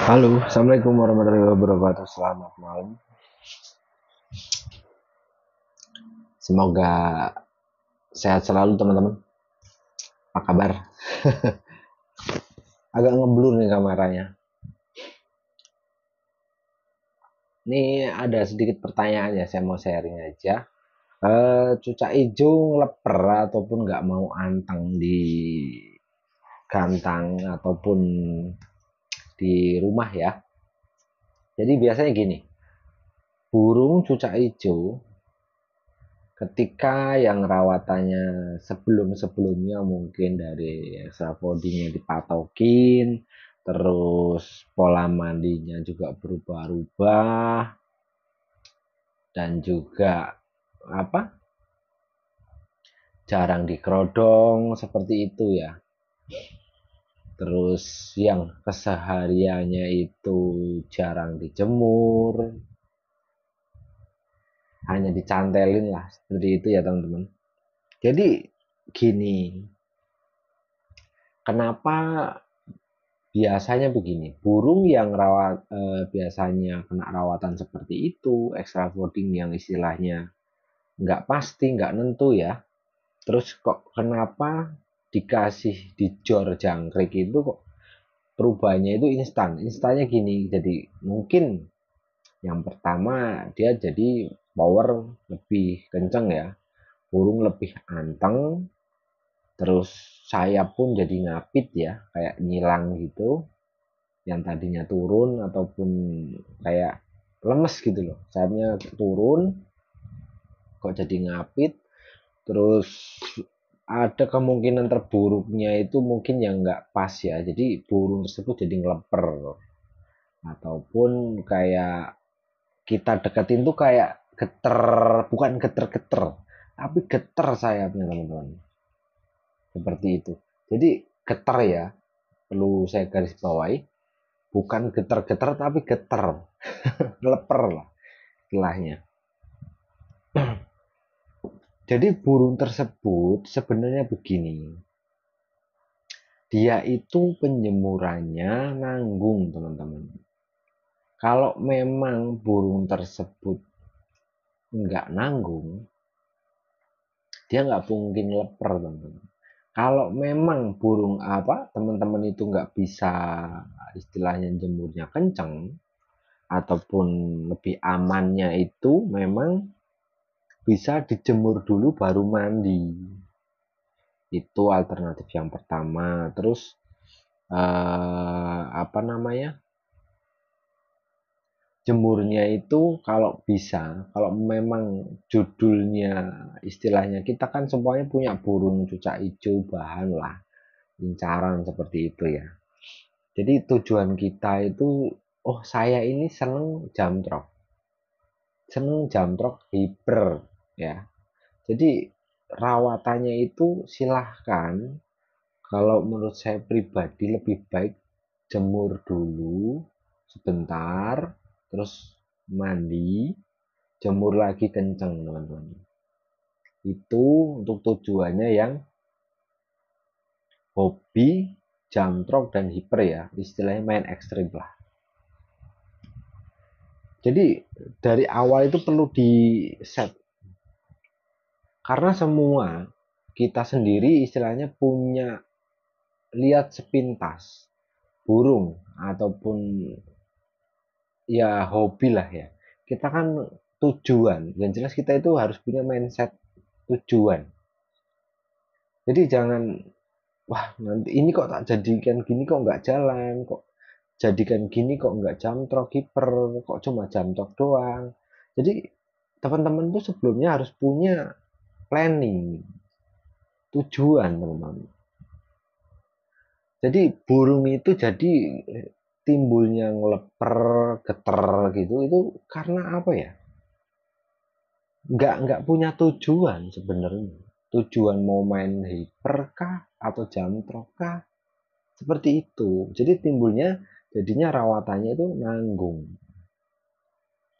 Halo, Assalamualaikum warahmatullahi wabarakatuh. Selamat malam. Semoga sehat selalu teman-teman. Apa kabar? Agak ngeblur nih kameranya. Ini ada sedikit pertanyaan ya, saya mau sharing aja. Cucak hijau ngeleper ataupun nggak mau anteng di kandang ataupun di rumah ya. Jadi biasanya gini, burung cucak hijau ketika yang rawatannya sebelum-sebelumnya mungkin dari extra body-nya dipatokin, terus pola mandinya juga berubah-ubah, dan juga apa jarang dikerodong seperti itu ya. Terus yang kesehariannya itu jarang dijemur, hanya dicantelin lah seperti itu ya teman-teman. Jadi gini, kenapa biasanya begini, burung yang biasanya kena rawatan seperti itu, extra fooding yang istilahnya nggak pasti, nggak nentu ya. Terus kok kenapa dikasih dijor jangkrik itu kok perubahannya itu instan? Instannya gini, jadi mungkin yang pertama dia jadi power lebih kenceng ya, burung lebih anteng, terus sayap pun jadi ngapit ya, kayak nyilang gitu, yang tadinya turun ataupun kayak lemes gitu loh, sayapnya turun kok jadi ngapit. Terus ada kemungkinan terburuknya itu mungkin yang nggak pas ya, jadi burung tersebut jadi ngeleper ataupun kayak kita deketin tuh kayak geter, bukan geter-geter tapi geter sayapnya teman-teman, seperti itu. Jadi geter ya, perlu saya garis bawahi, bukan geter-geter tapi geter, leper lah istilahnya. Jadi burung tersebut sebenarnya begini, dia itu penjemurannya nanggung teman-teman. Kalau memang burung tersebut nggak nanggung, dia nggak mungkin leper teman-teman. Kalau memang burung apa teman-teman itu nggak bisa istilahnya jemurnya kenceng ataupun lebih amannya itu memang bisa dijemur dulu baru mandi. Itu alternatif yang pertama. Terus apa namanya? Jemurnya itu kalau bisa, kalau memang judulnya istilahnya kita kan semuanya punya burung cucak hijau bahan lah, incaran seperti itu ya. Jadi tujuan kita itu, oh saya ini seneng jamtrok hiper ya. Jadi rawatannya itu silahkan. Kalau menurut saya pribadi lebih baik jemur dulu sebentar, terus mandi, jemur lagi kenceng teman-teman. Itu untuk tujuannya yang hobi, jamtrok dan hiper ya, istilahnya main ekstrim lah. Jadi dari awal itu perlu di set, karena semua kita sendiri istilahnya punya lihat sepintas burung ataupun ya hobi lah ya. Kita kan tujuan, yang jelas kita itu harus punya mindset tujuan. Jadi jangan, wah nanti ini kok tak jadikan gini kok nggak jalan, kok jadikan gini kok nggak jamtrok kiper, kok cuma jamtrok doang. Jadi teman-teman tuh sebelumnya harus punya planning, tujuan teman-teman. Jadi burung itu jadi timbulnya ngeleper, geter gitu itu karena apa ya? Nggak punya tujuan sebenarnya. Tujuan mau main hiper kah atau jamtrok kah? Seperti itu. Jadi timbulnya jadinya rawatannya itu nanggung.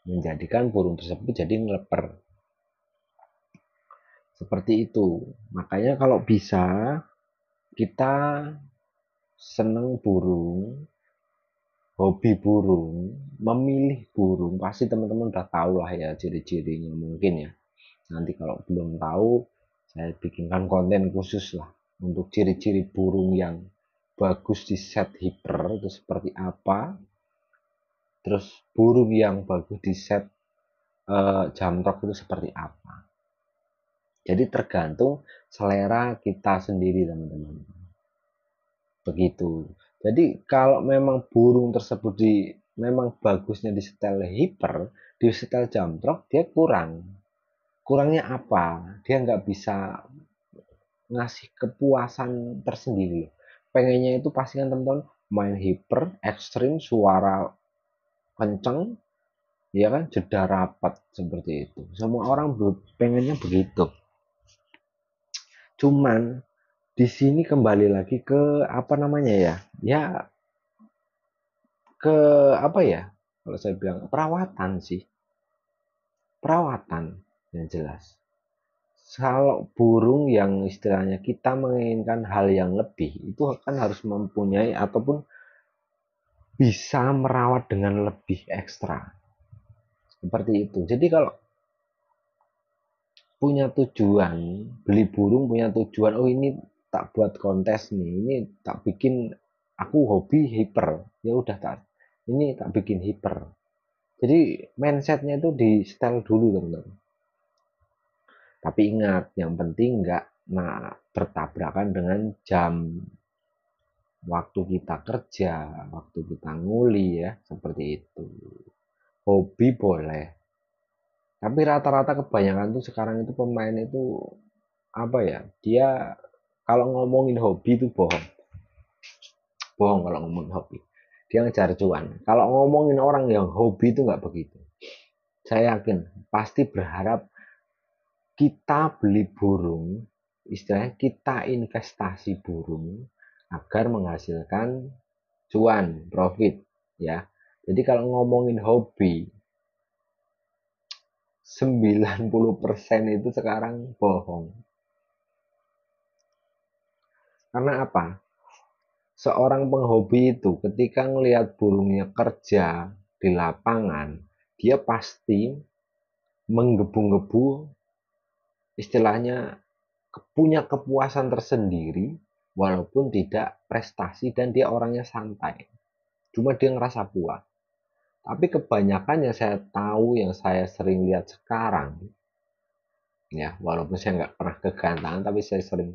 Menjadikan burung tersebut jadi ngeleper. Seperti itu. Makanya kalau bisa kita seneng burung, hobi burung, memilih burung, pasti teman-teman udah tahu lah ya ciri-cirinya mungkin ya. Nanti kalau belum tahu, saya bikinkan konten khusus lah untuk ciri-ciri burung yang bagus di set hiper itu seperti apa, terus burung yang bagus di set jamrok itu seperti apa. Jadi tergantung selera kita sendiri teman-teman. Begitu. Jadi kalau memang burung tersebut memang bagusnya di setel hiper, di setel jamrok dia kurang. Kurangnya apa? Dia nggak bisa ngasih kepuasan tersendiri. Pengennya itu pasti kan teman-teman main hiper, ekstrim, suara kenceng, ya kan, jeda rapat seperti itu. Semua orang pengennya begitu. Cuman di sini kembali lagi ke apa namanya ya? Ya ke apa ya? Kalau saya bilang perawatan sih. Perawatan yang jelas. Kalau burung yang istilahnya kita menginginkan hal yang lebih, itu kan harus mempunyai ataupun bisa merawat dengan lebih ekstra. Seperti itu. Jadi kalau punya tujuan, beli burung punya tujuan, oh ini tak buat kontes nih, ini tak bikin aku hobi hiper. Ya udah tak. Ini tak bikin hiper. Jadi mindsetnya itu di setel dulu teman-teman. Tapi ingat, yang penting nggak bertabrakan dengan jam waktu kita kerja, waktu kita nguli ya, seperti itu. Hobi boleh, tapi rata-rata kebanyakan tuh sekarang itu pemain itu apa ya? Dia kalau ngomongin hobi itu bohong. Bohong kalau ngomongin hobi. Dia ngejar cuan. Kalau ngomongin orang yang hobi itu nggak begitu. Saya yakin pasti berharap kita beli burung, istilahnya kita investasi burung agar menghasilkan cuan, profit ya. Jadi kalau ngomongin hobi, 90% itu sekarang bohong. Karena apa? Seorang penghobi itu ketika ngelihat burungnya kerja di lapangan, dia pasti menggebu-gebu, istilahnya punya kepuasan tersendiri walaupun tidak prestasi dan dia orangnya santai. Cuma dia ngerasa puas. Tapi kebanyakan yang saya tahu, yang saya sering lihat sekarang, ya walaupun saya nggak pernah kegantangan, tapi saya sering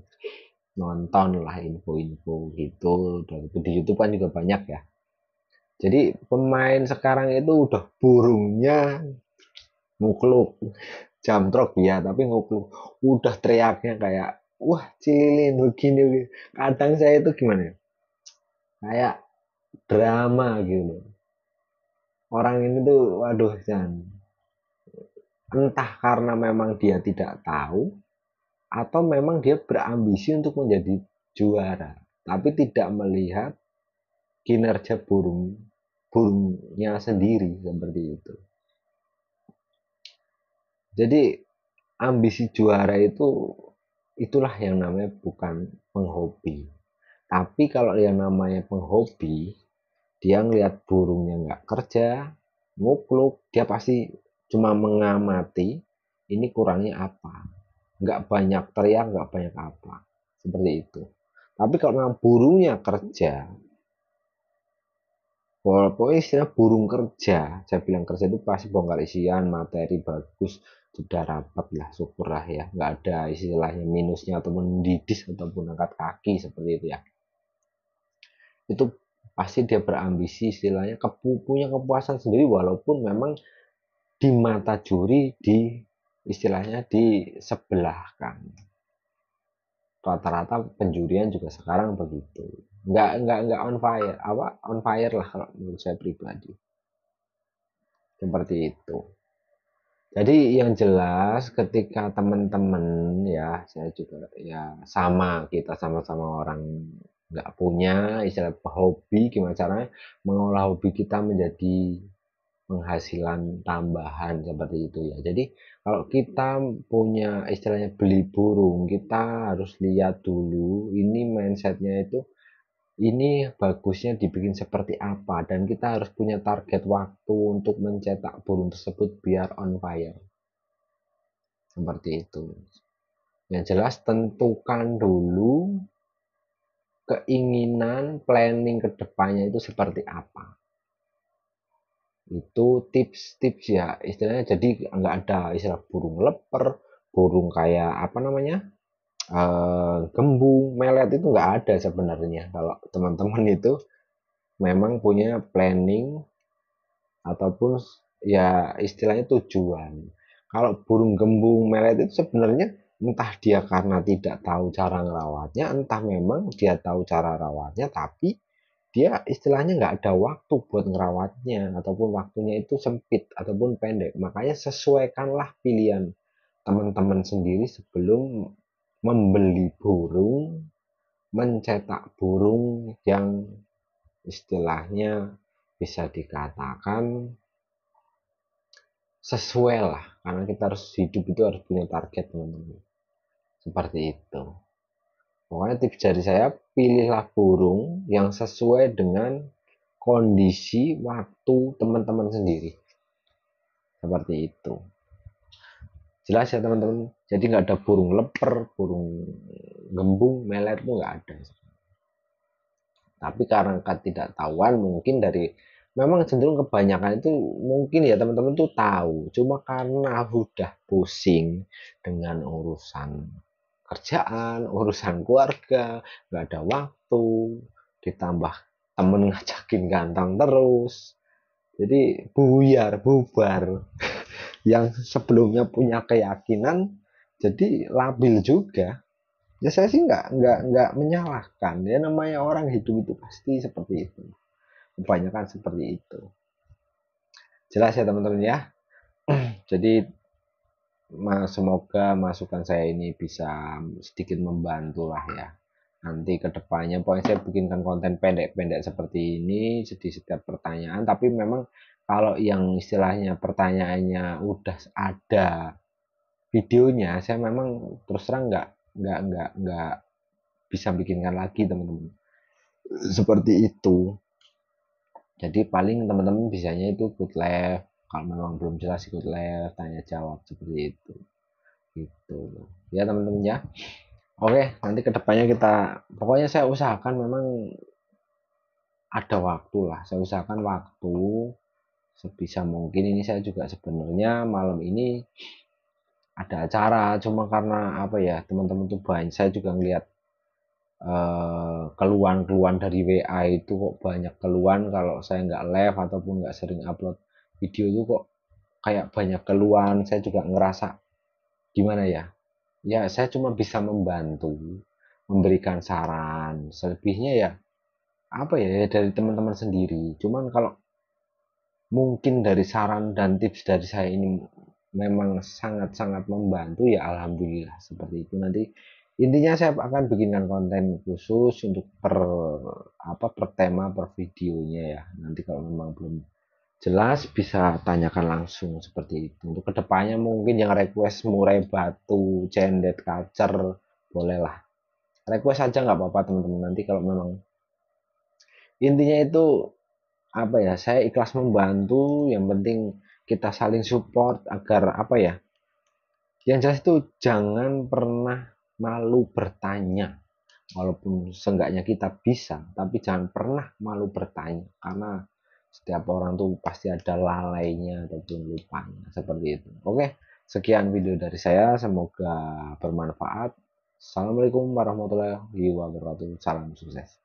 nonton lah info-info gitu. Dan di YouTube kan juga banyak ya. Jadi pemain sekarang itu udah burungnya ngukluk, jamtrok ya, tapi ngukluk. Udah teriaknya kayak, wah cililin begini. Kadang saya itu gimana ya? Kayak drama gitu. Orang ini tuh, waduh, jangan. Entah karena memang dia tidak tahu, atau memang dia berambisi untuk menjadi juara, tapi tidak melihat kinerja burungnya sendiri seperti itu. Jadi ambisi juara itu itulah yang namanya bukan penghobi. Tapi kalau yang namanya penghobi, dia ngelihat burungnya nggak kerja, ngupluk, dia pasti cuma mengamati ini kurangnya apa. Nggak banyak teriak, nggak banyak apa. Seperti itu. Tapi kalau memang burungnya kerja, walaupun istilah burung kerja, saya bilang kerja itu pasti bongkar isian, materi bagus, sudah rapat lah, syukurlah ya. Nggak ada istilahnya minusnya ataupun didis ataupun angkat kaki seperti itu ya. Itu pasti dia berambisi istilahnya punya kepuasan sendiri walaupun memang di mata juri di istilahnya di sebelah kan. Rata-rata penjurian juga sekarang begitu. Nggak on fire, apa on fire lah kalau menurut saya pribadi. Seperti itu. Jadi yang jelas ketika teman-teman ya, saya juga ya sama, kita sama-sama orang nggak punya istilah hobi, gimana caranya mengolah hobi kita menjadi penghasilan tambahan seperti itu ya. Jadi kalau kita punya istilahnya beli burung, kita harus lihat dulu ini mindsetnya itu ini bagusnya dibikin seperti apa, dan kita harus punya target waktu untuk mencetak burung tersebut biar on fire. Seperti itu. Yang jelas tentukan dulu keinginan planning kedepannya itu seperti apa. Itu tips-tips ya istilahnya, jadi nggak ada istilah burung leper, burung kayak apa namanya, gembung, melet, itu nggak ada sebenarnya. Kalau teman-teman itu memang punya planning ataupun ya istilahnya tujuan. Kalau burung gembung melet itu sebenarnya entah dia karena tidak tahu cara merawatnya, entah memang dia tahu cara rawatnya, tapi dia istilahnya nggak ada waktu buat ngerawatnya, ataupun waktunya itu sempit ataupun pendek. Makanya sesuaikanlah pilihan teman-teman sendiri sebelum membeli burung, mencetak burung yang istilahnya bisa dikatakan sesuai lah, karena kita harus hidup itu harus punya target teman-teman, seperti itu. Pokoknya tips dari saya, pilihlah burung yang sesuai dengan kondisi waktu teman-teman sendiri, seperti itu. Jelas ya teman-teman, jadi nggak ada burung leper, burung gembung, melet itu nggak ada. Tapi karena ketidaktahuan mungkin dari, memang cenderung kebanyakan itu mungkin ya teman-teman tuh tahu, cuma karena udah pusing dengan urusan kerjaan, urusan keluarga, nggak ada waktu, ditambah temen ngajakin ganteng terus, jadi buyar bubar. Yang sebelumnya punya keyakinan jadi labil juga. Ya saya sih nggak menyalahkan, ya namanya orang hidup itu pasti seperti itu, kebanyakan seperti itu. Jelas ya teman-teman ya. Jadi semoga masukan saya ini bisa sedikit membantu lah ya. Nanti kedepannya pokoknya saya bikinkan konten pendek-pendek seperti ini, sedih setiap pertanyaan. Tapi memang kalau yang istilahnya pertanyaannya udah ada videonya, saya memang terus terang nggak bisa bikinkan lagi teman-teman. Seperti itu. Jadi paling teman-teman bisanya itu ikut live, kalau memang belum jelas ikut live, tanya jawab seperti itu. Gitu. Ya teman-teman ya. Oke, nanti kedepannya kita, pokoknya saya usahakan memang ada waktu lah. Saya usahakan waktu sebisa mungkin. Ini saya juga sebenarnya malam ini ada acara, cuma karena apa ya, teman-teman tuh banyak. Saya juga ngeliat keluhan-keluhan dari WA itu kok banyak keluhan kalau saya nggak live ataupun nggak sering upload video itu, kok kayak banyak keluhan. Saya juga ngerasa gimana ya, ya saya cuma bisa membantu, memberikan saran, selebihnya ya apa ya, dari teman-teman sendiri. Cuman kalau mungkin dari saran dan tips dari saya ini memang sangat-sangat membantu, ya alhamdulillah seperti itu. Nanti intinya saya akan bikinkan konten khusus untuk per tema per videonya ya. Nanti kalau memang belum jelas bisa tanyakan langsung seperti itu. Untuk kedepannya mungkin yang request murai batu, cendet, kacer, bolehlah request aja, nggak apa-apa teman-teman. Nanti kalau memang intinya itu apa ya, saya ikhlas membantu, yang penting kita saling support agar apa ya, yang jelas itu jangan pernah malu bertanya. Walaupun seenggaknya kita bisa, tapi jangan pernah malu bertanya, karena setiap orang tuh pasti ada lalainya ataupun lupanya, seperti itu. Oke, sekian video dari saya, semoga bermanfaat. Assalamualaikum warahmatullahi wabarakatuh, salam sukses.